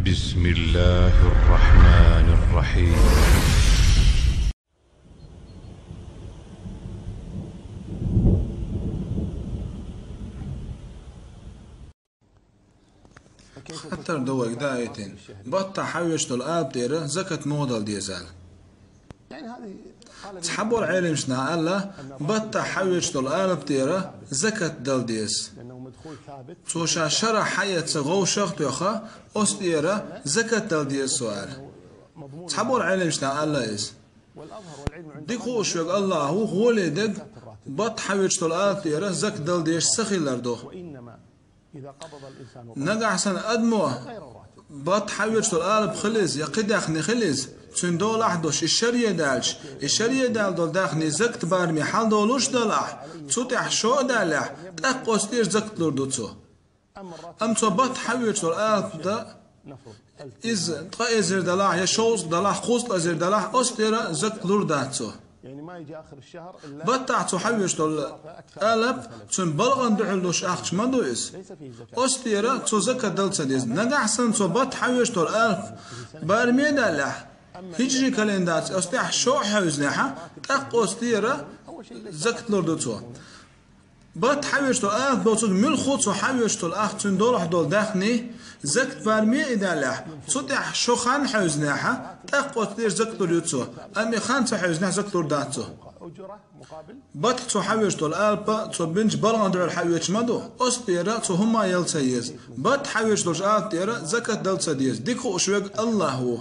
بسم الله الرحمن الرحيم. حتى دوّك دايتين بطة حوشت الآب ديره زكاة مودل ديزال تحبوا العلم شنا الله بطة حوشت الآب ديره زكاة دل ديز توشا شرع حياة سغو شخط يخا أستيرة زكاة دل ديز سؤال تحبوا العلم شنا الله إز ديكو شوك الله هو لدك بط حوشت الآب ديره زكاة دل ديز سخي لردو نجع سن أدمو بط حوش القلب خلز يقد أخني خلز تون دول أحدش الشرية دالش الشرية دال دول داخني زكت بارمي حال دولوش دلح تفتح شو دالح تأقوس تير زكت لردو تو أم تو بط حوش القلب دا إز تقايزر دلح يشوز دلح خوص لازر دلح أستيرا زكت لرداتو يعني ما يجي آخر الشهر إلا بطع تحوش القلب تون بلغن دعلوش أخش ما دويس أستيرا تو زكاة دلتا ديز نجع سن تو بط حوش القلب بارمي دالح هجري كالندات أستيح شو حوزنها تق أستيرا زكاة لردو تو بط حوش القلب دوتو من خوت حوش الأخ تون دولح دول داخني زكت بارمي دالح تفتح شو خان حوزنها تق أستير زكاة لردو أمي خان تحوزنها زكاة لرداتو بط تحوش القلب تو بنج بلغن دعو الحوش مدو أستيرا تو هما يلتيز بط حوش القلب ديرا زكاة دلتا ديز ديكو أشوك الله هو